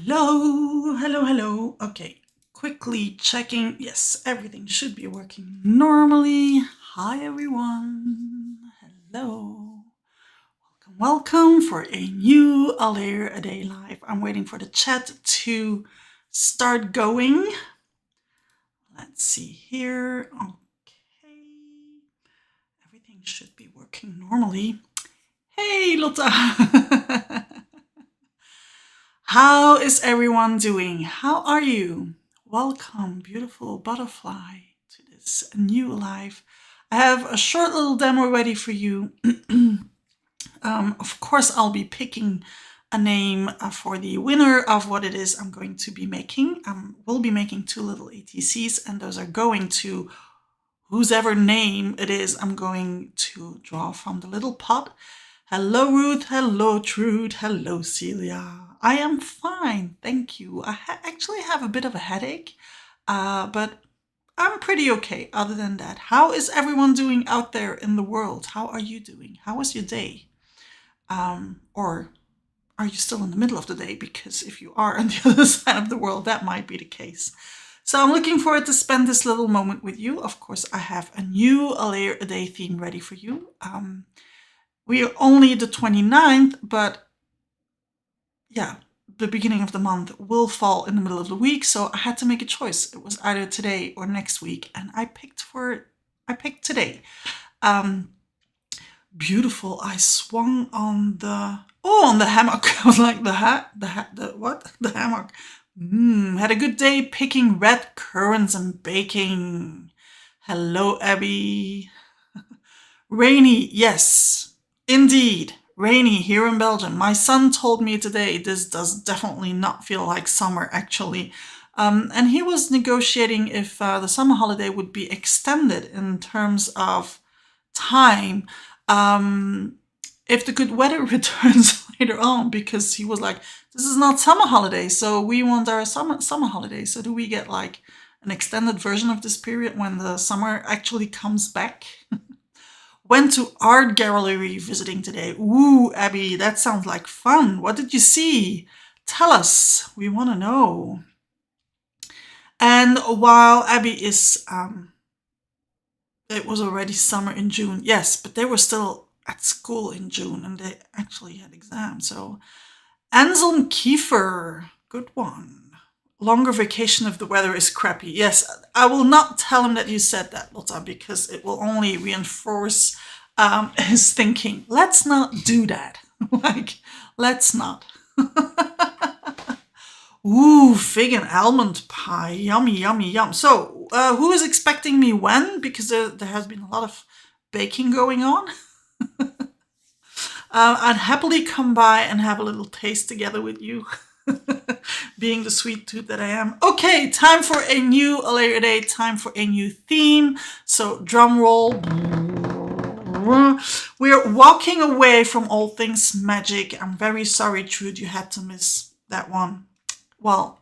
Hello, hello, hello. Okay, quickly checking. Yes, everything should be working normally. Hi, everyone. Hello. Welcome for a new A Layer a Day live. I'm waiting for the chat to start going. Let's see here. Okay. Everything should be working normally. Hey, Lotta. How is everyone doing? How are you? Welcome, beautiful butterfly, to this new live. I have a short little demo ready for you. Of course, I'll be picking a name for the winner of what it is I'm going to be making. We'll be making two little ATCs, and those are going to whosever name it is I'm going to draw from the little pot. Hello, Ruth. Hello, Trude. Hello, Celia. I am fine, thank you. I actually have a bit of a headache, but I'm pretty okay other than that. How is everyone doing out there in the world? How are you doing? How was your day? Or are you still in the middle of the day? Because if you are on the other side of the world, that might be the case. So I'm looking forward to spend this little moment with you. Of course, I have a new A Layer a Day theme ready for you. We are only the 29th, but yeah, the beginning of the month will fall in the middle of the week, so I had to make a choice. It was either today or next week, and I picked today. Beautiful. I swung on the hammock. I was like, the hammock. Had a good day picking red currants and baking. Hello, Abby. Rainy, yes, indeed. Rainy here in Belgium. My son told me today this does definitely not feel like summer, actually. And he was negotiating if the summer holiday would be extended in terms of time, if the good weather returns later on, because he was like, this is not summer holiday, so we want our summer holiday. So do we get like an extended version of this period when the summer actually comes back? Went to art gallery visiting today. Ooh, Abby, that sounds like fun. What did you see? Tell us. We want to know. And while Abby is, it was already summer in June. Yes, but they were still at school in June and they actually had exams. So Anselm Kiefer, good one. Longer vacation if the weather is crappy. Yes, I will not tell him that you said that, Lotta, because it will only reinforce his thinking. Let's not do that. Let's not. Ooh, fig and almond pie. Yummy, yummy, yum. So, who is expecting me when? Because there has been a lot of baking going on. I'd happily come by and have a little taste together with you. Being the sweet tooth that I am. Okay, time for a new A Layer a Day, time for a new theme. So drum roll. We're walking away from all things magic. I'm very sorry, Trude, you had to miss that one. Well,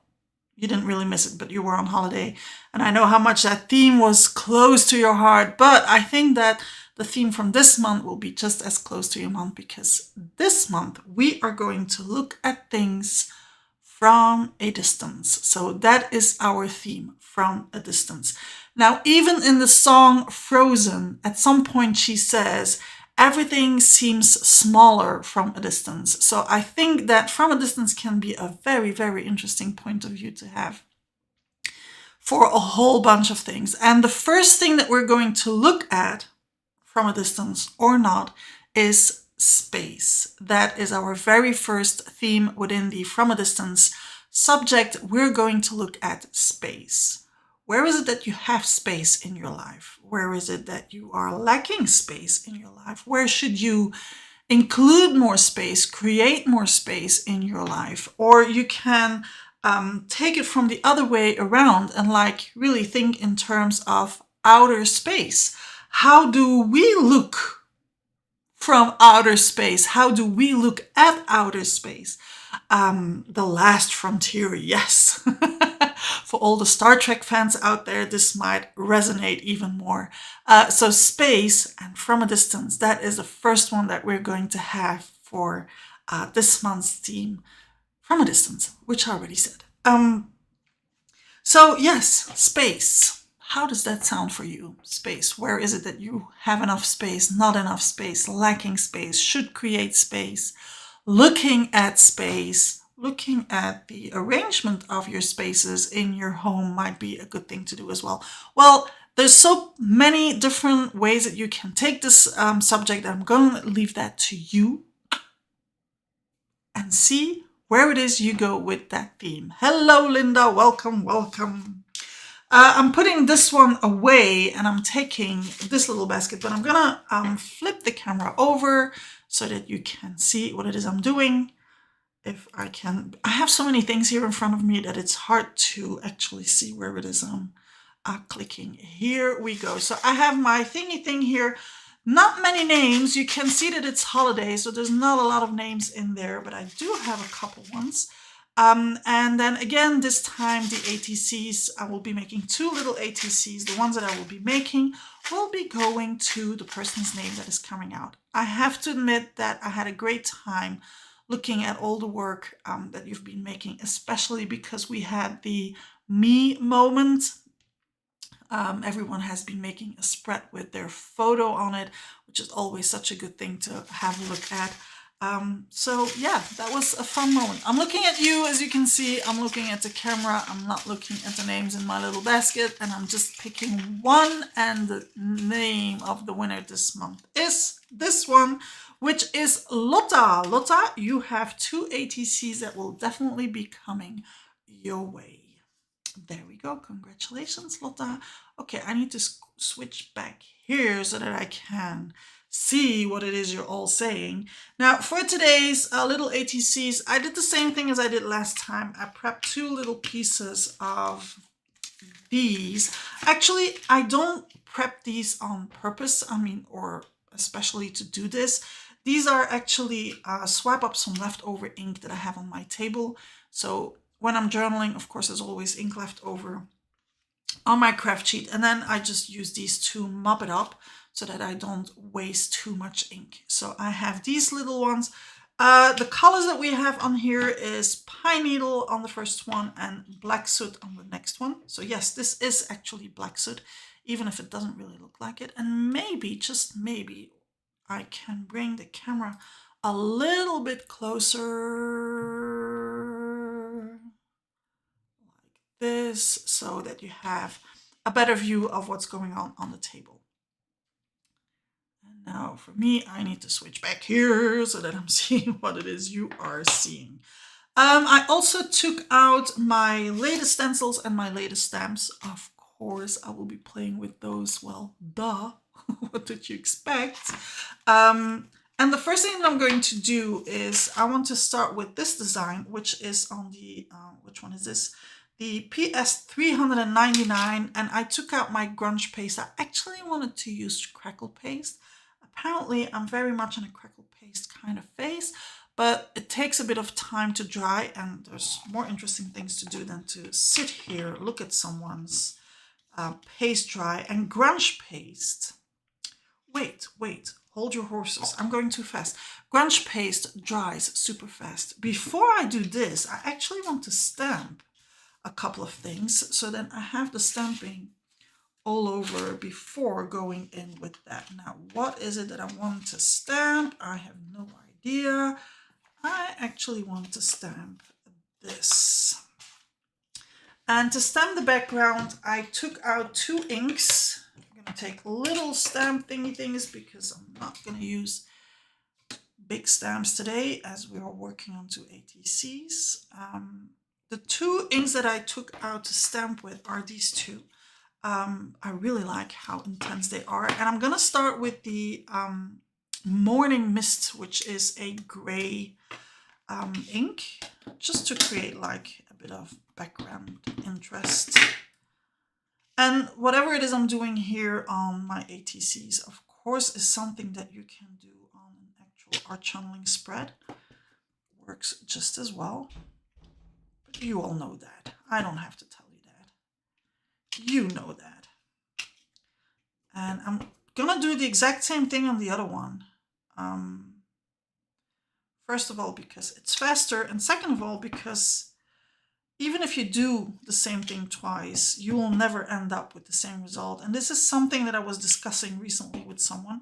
you didn't really miss it, but you were on holiday. And I know how much that theme was close to your heart, but I think that the theme from this month will be just as close to your month, because this month we are going to look at things from a distance. So that is our theme, from a distance. Now, even in the song Frozen, at some point she says, everything seems smaller from a distance. So I think that from a distance can be a very, very interesting point of view to have for a whole bunch of things. And the first thing that we're going to look at from a distance or not is space. That is our very first theme within the From a Distance subject. We're going to look at space. Where is it that you have space in your life? Where is it that you are lacking space in your life? Where should you include more space, create more space in your life? Or you can take it from the other way around and like really think in terms of outer space. How do we look from outer space? How do we look at outer space? The Last Frontier, yes. For all the Star Trek fans out there, this might resonate even more. So space and from a distance, that is the first one that we're going to have for this month's theme. from a distance, which I already said. So yes, space. How does that sound for you? Space. Where is it that you have enough space, not enough space, lacking space, should create space, looking at space, looking at the arrangement of your spaces in your home might be a good thing to do as well. Well, there's so many different ways that you can take this subject. I'm going to leave that to you and see where it is you go with that theme. Hello, Linda. Welcome, welcome. I'm putting this one away and I'm taking this little basket, but I'm gonna flip the camera over so that you can see what it is I'm doing. If I can, I have so many things here in front of me that it's hard to actually see where it is I'm clicking. Here we go. So I have my thingy thing here. Not many names. You can see that it's holiday, so there's not a lot of names in there, but I do have a couple ones. And then again, this time the ATCs, I will be making 2 little ATCs. The ones that I will be making will be going to the person's name that is coming out. I have to admit that I had a great time looking at all the work that you've been making, especially because we had the me moment. Everyone has been making a spread with their photo on it, which is always such a good thing to have a look at. So yeah, that was a fun moment. I'm looking at you, as you can see. I'm looking at the camera. I'm not looking at the names in my little basket, and I'm just picking one, and the name of the winner this month is this one, which is Lotta. Lotta, you have 2 ATCs that will definitely be coming your way. There we go. Congratulations, Lotta. Okay, I need to switch back here so that I can see what it is you're all saying. Now, for today's little ATCs, I did the same thing as I did last time. I prepped 2 little pieces of these. Actually, I don't prep these on purpose, or especially to do this. These are actually swipe up some leftover ink that I have on my table. So when I'm journaling, of course, there's always ink left over on my craft sheet. And then I just use these to mop it up so that I don't waste too much ink. So I have these little ones. The colors that we have on here is Pine Needle on the first one and Black Soot on the next one. So yes, this is actually Black Soot, even if it doesn't really look like it. And maybe, just maybe, I can bring the camera a little bit closer like this so that you have a better view of what's going on the table. And now for me, I need to switch back here so that I'm seeing what it is you are seeing. I also took out my latest stencils and my latest stamps. Of course, I will be playing with those. Well, duh. What did you expect? And the first thing that I'm going to do is I want to start with this design, which is on the, which one is this? The PS399, and I took out my grunge paste. I actually wanted to use crackle paste. Apparently, I'm very much in a crackle paste kind of phase, but it takes a bit of time to dry, and there's more interesting things to do than to sit here, look at someone's paste dry. And grunge paste, wait, hold your horses. I'm going too fast. Grunge paste dries super fast. Before I do this, I actually want to stamp a couple of things so then I have the stamping all over before going in with that. Now, what is it that I want to stamp? I have no idea. I actually want to stamp this. And to stamp the background, I took out 2 inks. I'm going to take little stamp thingy things because I'm not going to use big stamps today as we are working on 2 ATCs. The 2 inks that I took out to stamp with are these 2. I really like how intense they are. And I'm going to start with the Morning Mist, which is a gray ink, just to create like a bit of background interest. And whatever it is I'm doing here on my ATCs, of course, is something that you can do on an actual art channeling spread. Works just as well. But you all know that. I don't have to tell you that. You know that. And I'm gonna do the exact same thing on the other one. First of all, because it's faster, and second of all, because even if you do the same thing twice, you will never end up with the same result. And this is something that I was discussing recently with someone.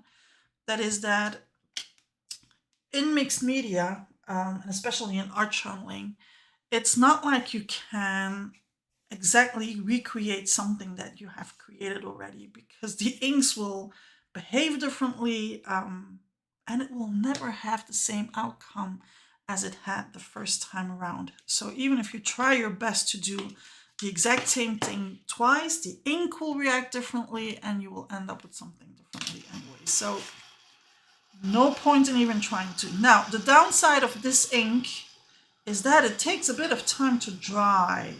That is that in mixed media, and especially in art journaling, it's not like you can exactly recreate something that you have created already, because the inks will behave differently, and it will never have the same outcome as it had the first time around. So even if you try your best to do the exact same thing twice, the ink will react differently and you will end up with something differently anyway. So no point in even trying to. Now, the downside of this ink is that it takes a bit of time to dry.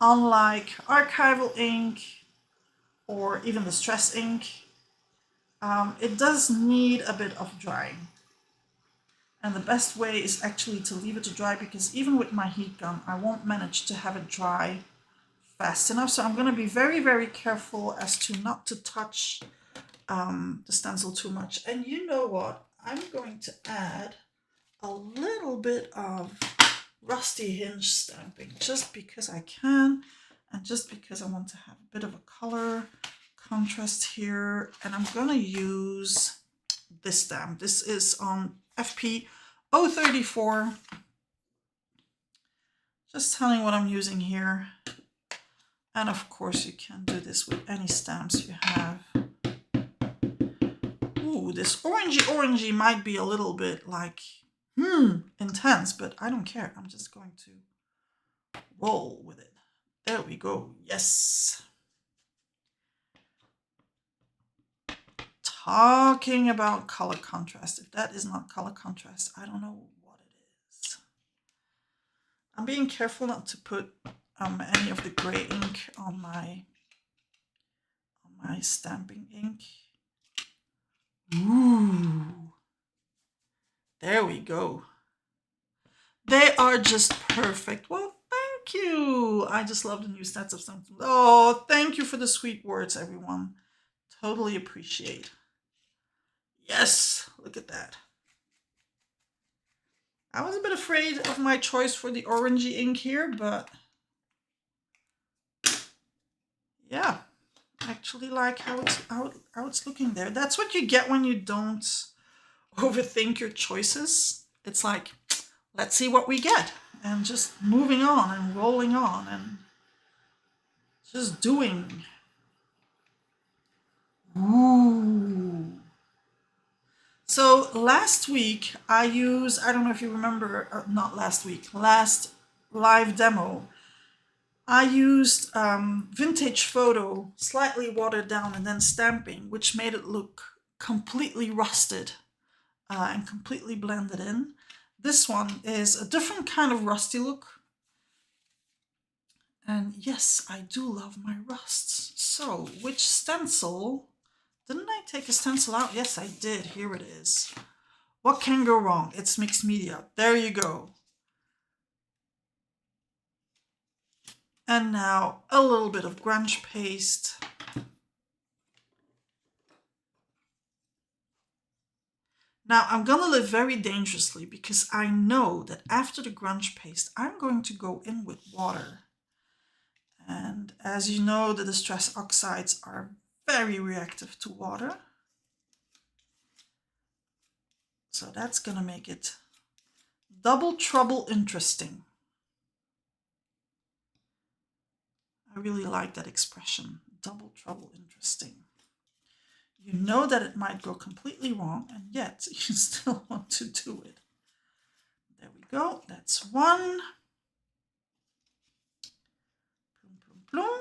Unlike archival ink or even the stress ink, it does need a bit of drying. And the best way is actually to leave it to dry, because even with my heat gun, I won't manage to have it dry fast enough. So I'm going to be very, very careful as to not to touch the stencil too much. And you know what? I'm going to add a little bit of rusty hinge stamping just because I can, and just because I want to have a bit of a color contrast here. And I'm going to use this stamp. This is on FP 034. Just telling what I'm using here. And of course you can do this with any stamps you have. Ooh, this orangey might be a little bit like, intense, but I don't care. I'm just going to roll with it. There we go. Yes. Talking about color contrast. If that is not color contrast, I don't know what it is. I'm being careful not to put any of the gray ink on my stamping ink. Ooh. There we go. They are just perfect. Well, thank you. I just love the new stats of something. Oh, thank you for the sweet words, everyone. Totally appreciate. Yes, look at that. I was a bit afraid of my choice for the orangey ink here, but yeah, I actually like how it's looking there. That's what you get when you don't overthink your choices. It's like, let's see what we get, and just moving on and rolling on and just doing. Ooh. So last week I don't know if you remember, not last week, last live demo, I used vintage photo, slightly watered down and then stamping, which made it look completely rusted and completely blended in. This one is a different kind of rusty look. And yes, I do love my rusts. So, which stencil? Didn't I take a stencil out? Yes, I did. Here it is. What can go wrong? It's mixed media. There you go. And now a little bit of grunge paste. Now I'm gonna live very dangerously, because I know that after the grunge paste, I'm going to go in with water. And as you know, the distress oxides are very reactive to water. So that's gonna make it double trouble interesting. I really like that expression, double trouble interesting. You know that it might go completely wrong, and yet you still want to do it. There we go, that's one. Plum, plum, plum.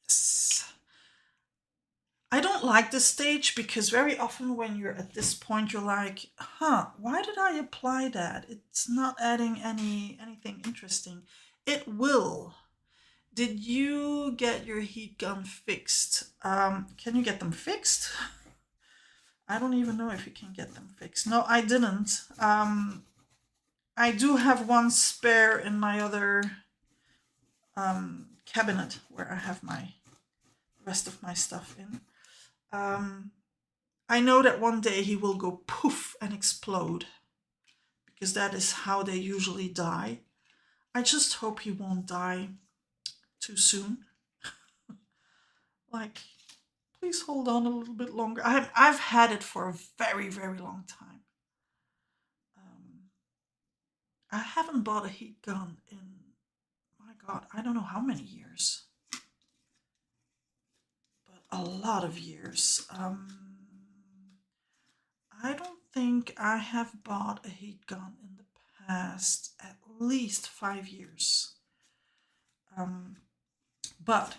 Yes. I don't like this stage, because very often when you're at this point, you're like, why did I apply that? It's not adding anything interesting. It will. Did you get your heat gun fixed? Can you get them fixed? I don't even know if you can get them fixed. No, I didn't. I do have one spare in my other cabinet where I have my rest of my stuff in. I know that one day he will go poof and explode, because that is how they usually die. I just hope he won't die too soon. Like, please hold on a little bit longer. I've had it for a very, very long time. I haven't bought a heat gun in, my God, I don't know how many years, but a lot of years. I don't think I have bought a heat gun in the past at least 5 years. But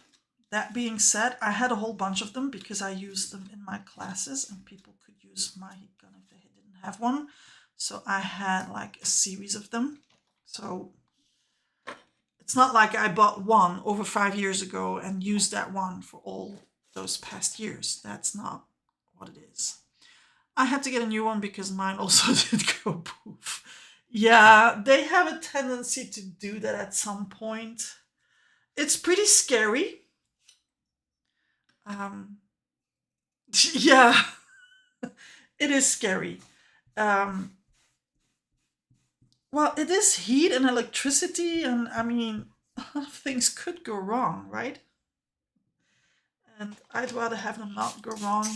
that being said, I had a whole bunch of them because I used them in my classes and people could use my heat gun if they didn't have one. So I had like a series of them. So it's not like I bought one over 5 years ago and used that one for all those past years. That's not what it is. I had to get a new one because mine also did go poof. Yeah, they have a tendency to do that at some point. It's pretty scary. Yeah, it is scary. Well, it is heat and electricity, and I mean, things could go wrong, right? And I'd rather have them not go wrong,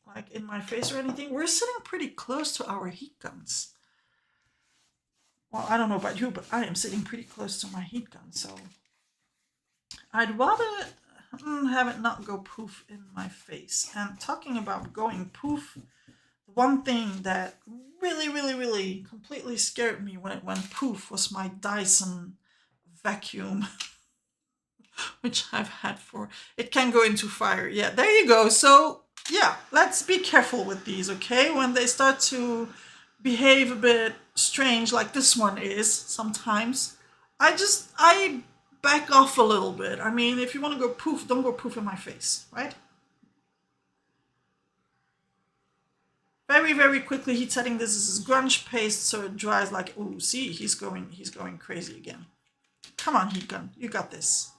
like in my face or anything. We're sitting pretty close to our heat guns. Well, I don't know about you, but I am sitting pretty close to my heat gun, so I'd rather have it not go poof in my face. And talking about going poof, the one thing that really, really, really completely scared me when it went poof was my Dyson vacuum, which I've had for, it can go into fire. Yeah, there you go. So yeah, let's be careful with these, okay? When they start to behave a bit strange like this one is sometimes, I back off a little bit. I mean, if you want to go poof, don't go poof in my face, right? Very, very quickly, heat setting. This is grunge paste, so it dries like, ooh, see, he's going crazy again. Come on, heat gun, you got this.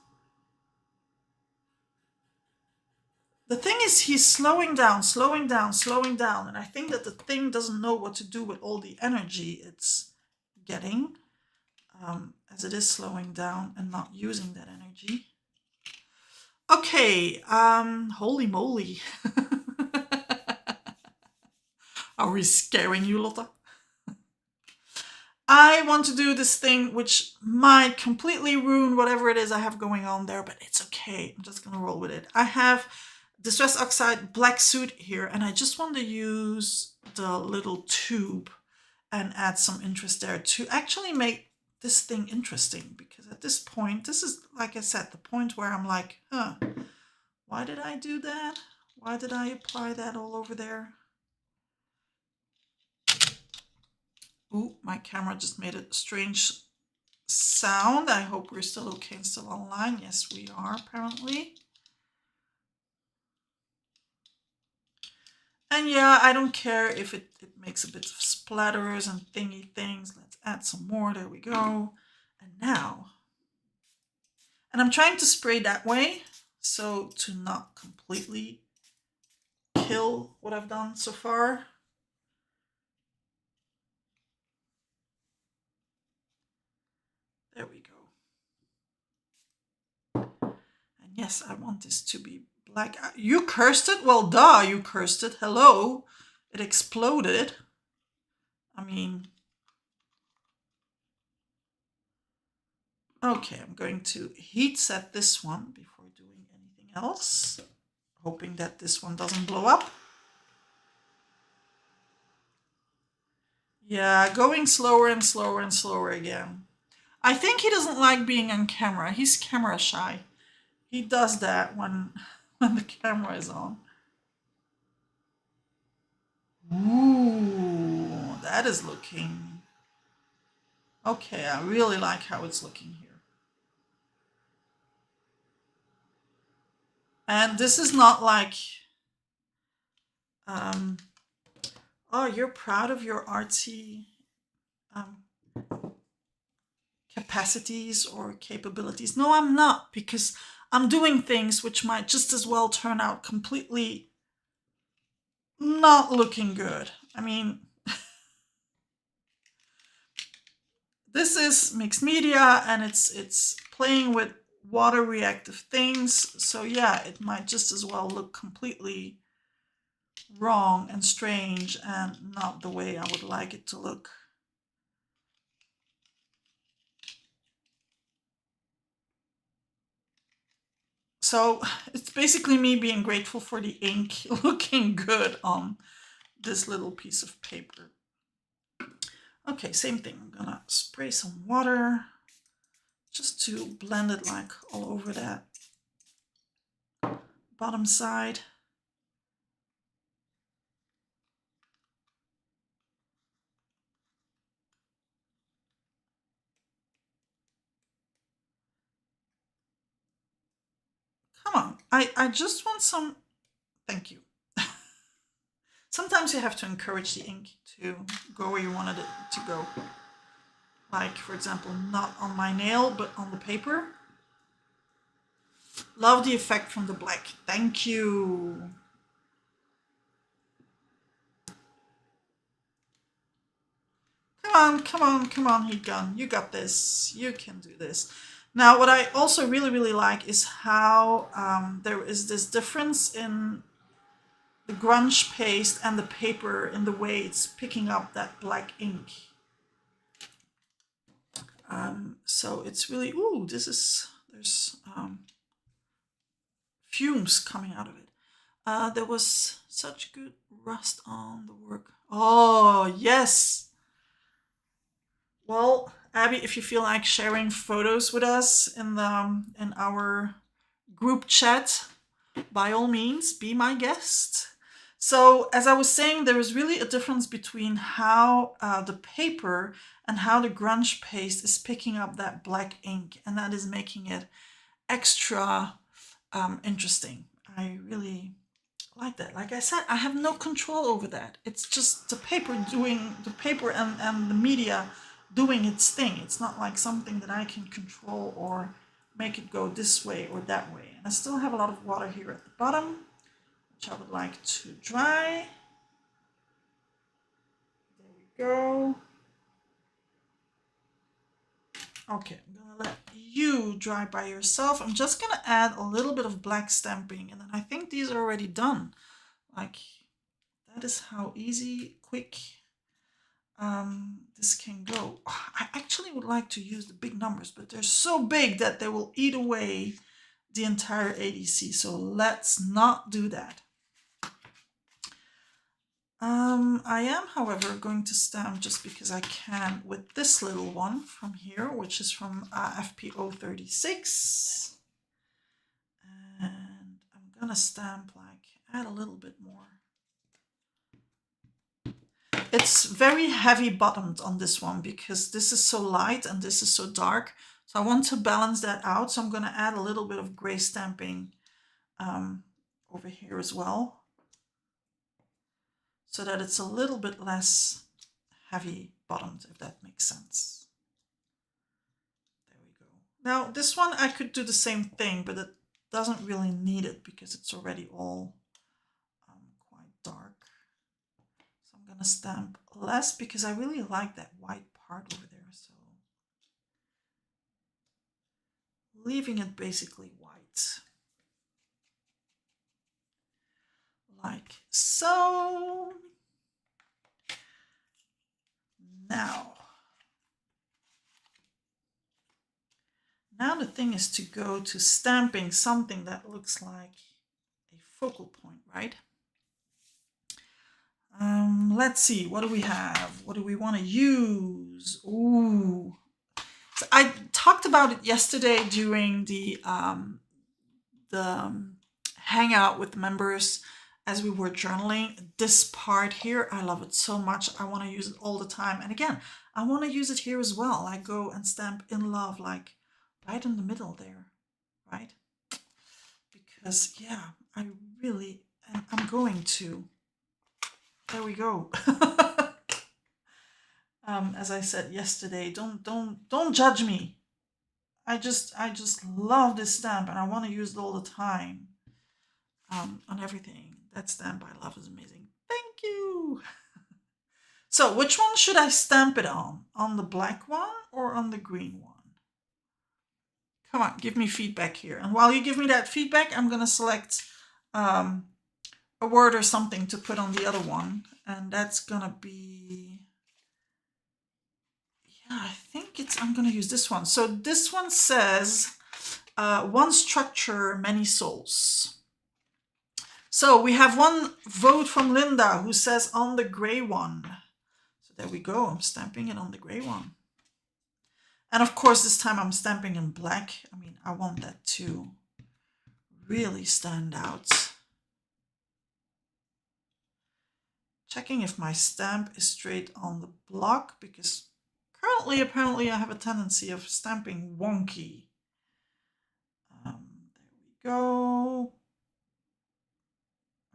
The thing is, he's slowing down, slowing down, slowing down, and I think that the thing doesn't know what to do with all the energy it's getting, as it is slowing down and not using that energy. Okay, holy moly. Are we scaring you, Lotta? I want to do this thing which might completely ruin whatever it is I have going on there, but it's okay. I'm just going to roll with it. I have Distress Oxide Black Suit here, and I just want to use the little tube and add some interest there to actually make this thing interesting, because at this point, this is, like I said, the point where I'm like, why did I do that? Why did I apply that all over there? Ooh, my camera just made a strange sound. I hope we're still okay and still online. Yes, we are, apparently. And yeah, I don't care if it makes a bit of splatters and thingy things. Let's add some more. There we go. And now, and I'm trying to spray that way, so to not completely kill what I've done so far. There we go. And yes, I want this to be black. You cursed it? Well, duh, you cursed it. Hello. It exploded. I mean, okay, I'm going to heat set this one before doing anything else, hoping that this one doesn't blow up. Yeah, going slower and slower and slower again. I think he doesn't like being on camera. He's camera shy. He does that when the camera is on. Ooh, that is looking... Okay, I really like how it's looking here. And this is not like... oh, you're proud of your artsy capacities or capabilities. No, I'm not, because I'm doing things which might just as well turn out completely not looking good. I mean, this is mixed media and it's playing with water reactive things. So yeah, it might just as well look completely wrong and strange and not the way I would like it to look. So it's basically me being grateful for the ink looking good on this little piece of paper. Okay, same thing. I'm gonna spray some water just to blend it like all over that bottom side. Come on, I just want some, thank you. Sometimes you have to encourage the ink to go where you wanted it to go. Like, for example, not on my nail, but on the paper. Love the effect from the black. Thank you. Come on, heat gun. You got this. You can do this. Now, what I also really like is how there is this difference in the grunge paste and the paper in the way it's picking up that black ink. So it's really, ooh, there's fumes coming out of it. There was such good rust on the work. Oh, yes. Well, Abby, if you feel like sharing photos with us in our group chat, by all means, be my guest. So, as I was saying, there is really a difference between how the paper and how the grunge paste is picking up that black ink, and that is making it extra interesting. I really like that. Like I said, I have no control over that. It's just the paper and the media doing its thing. It's not like something that I can control or make it go this way or that way. And I still have a lot of water here at the bottom, which I would like to dry. There we go. Okay, I'm gonna let you dry by yourself. I'm just gonna add a little bit of black stamping, and then I think these are already done. Like, that is how easy, quick this can go. I actually would like to use the big numbers, but they're so big that they will eat away the entire ADC. So let's not do that. I am, however, going to stamp just because I can with this little one from here, which is from FPO 36. And I'm gonna stamp, like, add a little bit more. It's very heavy bottomed on this one because this is so light and this is so dark. So I want to balance that out. So I'm going to add a little bit of gray stamping over here as well, so that it's a little bit less heavy bottomed, if that makes sense. There we go. Now this one I could do the same thing, but it doesn't really need it because it's already all quite dark. So I'm gonna stamp less because I really like that white part over there. So leaving it basically white. Like so. Now the thing is to go to stamping something that looks like a focal point, right? Let's see, what do we have? What do we want to use? Ooh. So I talked about it yesterday during the hangout with members as we were journaling. This part here, I love it so much. I want to use it all the time. And again, I want to use it here as well. I go and stamp in love, like right in the middle there, right? Because yeah, I really, I'm going to. There we go. As I said yesterday, don't judge me. I just love this stamp and I want to use it all the time. On everything. That stamp I love is amazing. So which one should I stamp it on? On the black one or on the green one? Come on, give me feedback here. And while you give me that feedback, I'm going to select a word or something to put on the other one. And that's going to be, yeah, I think I'm going to use this one. So this one says, one structure, many souls. So we have one vote from Linda who says on the gray one. So there we go. I'm stamping it on the gray one. And of course, this time I'm stamping in black. I mean, I want that to really stand out. Checking if my stamp is straight on the block, because currently, apparently, I have a tendency of stamping wonky. There we go.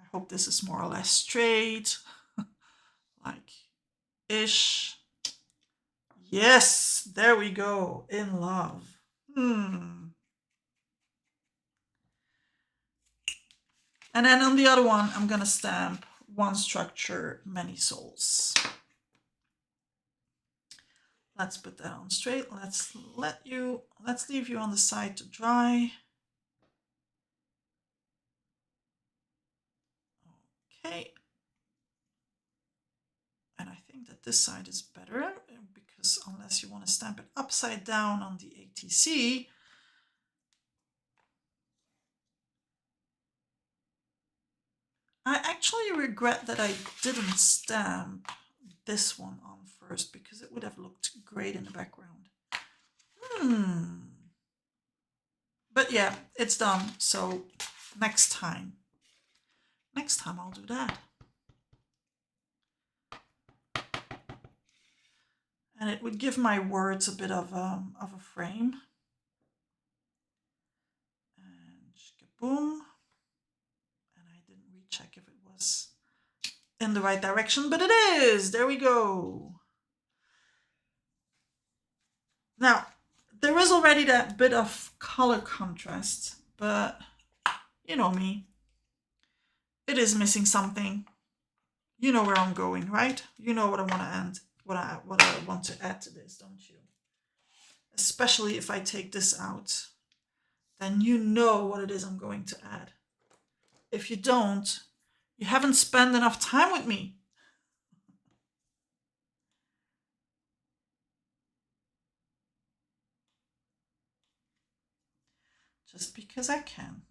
I hope this is more or less straight, like ish. Yes, there we go, in love. And then on the other one, I'm gonna stamp one structure, many souls. Let's put that on straight. Let's leave you on the side to dry. Okay. And I think that this side is better, because unless you want to stamp it upside down on the ATC, I actually regret that I didn't stamp this one on first, because it would have looked great in the background. But yeah, it's done. So next time I'll do that. And it would give my words a bit of a frame. And boom. And I didn't recheck if it was in the right direction, but it is. There we go. Now, there is already that bit of color contrast, but you know me. It is missing something. You know where I'm going, right? You know what I want to end, what I want to add to this, don't you? Especially if I take this out, then you know what it is I'm going to add. If you don't, you haven't spent enough time with me. Just because I can.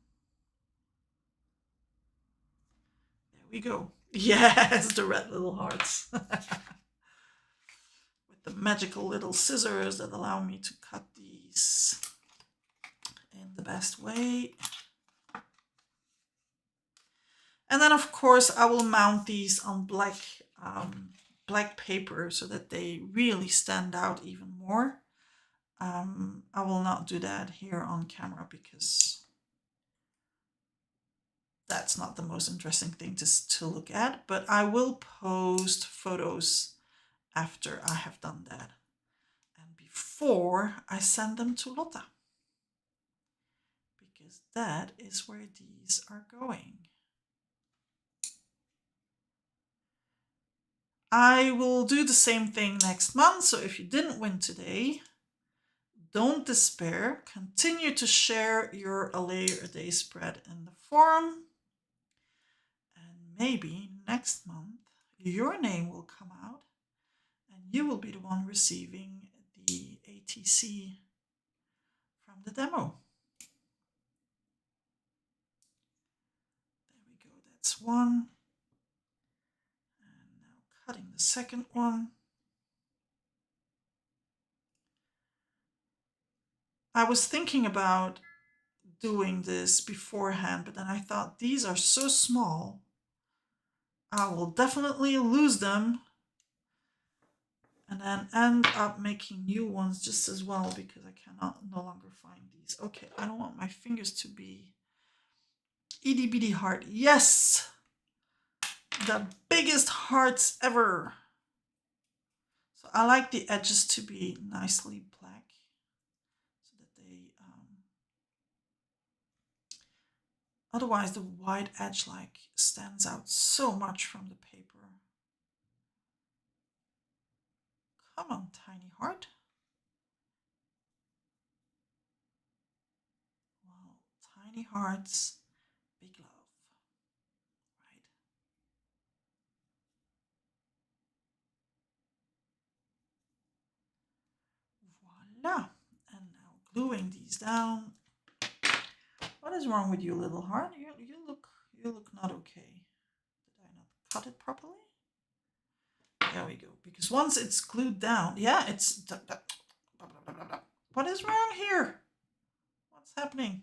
There we go. Yes, the red little hearts. With the magical little scissors that allow me to cut these in the best way. And then, of course, I will mount these on black paper so that they really stand out even more. I will not do that here on camera because that's not the most interesting thing to look at, but I will post photos after I have done that and before I send them to Lotta, because that is where these are going. I will do the same thing next month, so if you didn't win today, don't despair. Continue to share your A Layer a Day spread in the forum. And maybe next month your name will come out and you will be the one receiving the ATC from the demo. There we go, that's one. And now cutting the second one. I was thinking about doing this beforehand, but then I thought these are so small, I will definitely lose them and then end up making new ones just as well, because I cannot no longer find these. Okay, I don't want my fingers to be itty bitty heart. Yes, the biggest hearts ever. So I like the edges to be nicely black so that they otherwise the wide edge like stands out so much from the paper. Come on, tiny heart. Well, tiny hearts, big love, right? Voila. And now gluing these down. What is wrong with you, little heart? You look not okay. Did I not cut it properly? There we go. Because once it's glued down, yeah, it's. What is wrong here? What's happening?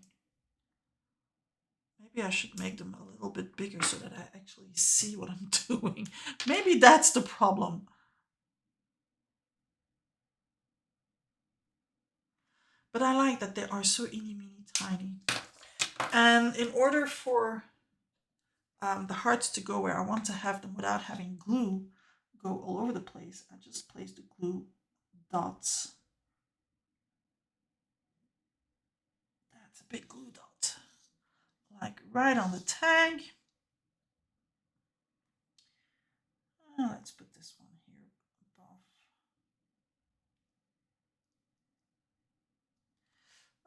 Maybe I should make them a little bit bigger so that I actually see what I'm doing. Maybe that's the problem. But I like that they are so eeny-meeny tiny. And in order for the hearts to go where I want to have them without having glue go all over the place, I just place the glue dots. That's a big glue dot. Like right on the tag. Let's put this one here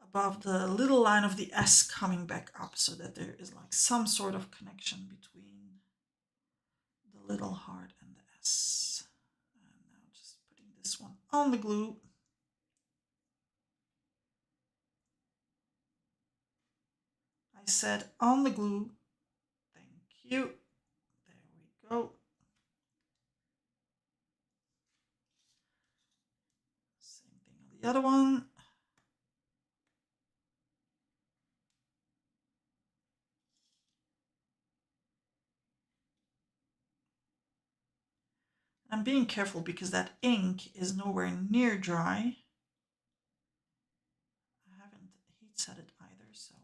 above the little line of the S coming back up so that there is like some sort of connection between the little heart and the S. And now just putting this one on the glue. I said on the glue. Thank you. There we go. Same thing on the other one. I'm being careful because that ink is nowhere near dry. I haven't heat set it either, so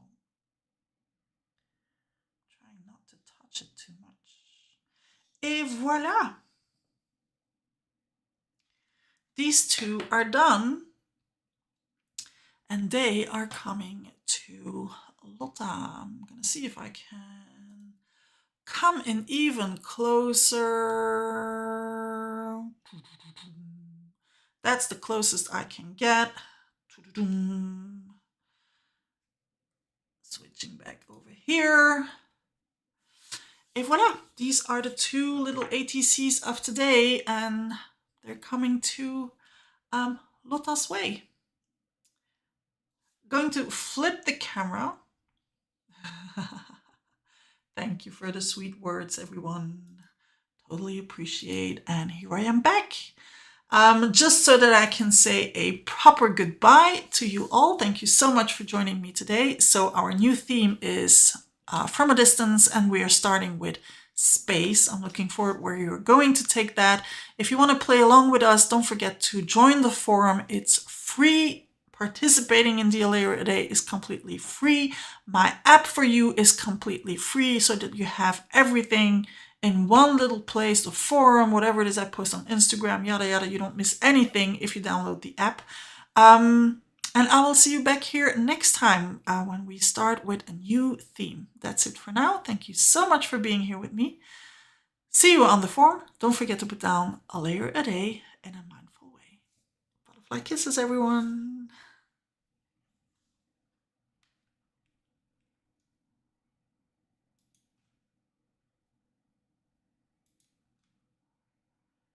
trying not to touch it too much. Et voila! These two are done. And they are coming to Lotta. I'm going to see if I can come in even closer. That's the closest I can get. Switching back over here. Et voila! These are the two little ATCs of today, and they're coming to Lotta's way. Going to flip the camera. Thank you for the sweet words, everyone. Totally appreciate. And here I am back. Just so that I can say a proper goodbye to you all. Thank you so much for joining me today. So our new theme is From a Distance, and we are starting with space. I'm looking forward where you're going to take that. If you want to play along with us, don't forget to join the forum. It's free. Participating in DLA a day is completely free. My app for you is completely free so that you have everything in one little place, the forum, whatever it is I post on Instagram, yada yada. You don't miss anything if you download the app. And I will see you back here next time when we start with a new theme. That's it for now. Thank you so much for being here with me. See you on the forum. Don't forget to put down a layer a day in a mindful way. Butterfly kisses, everyone.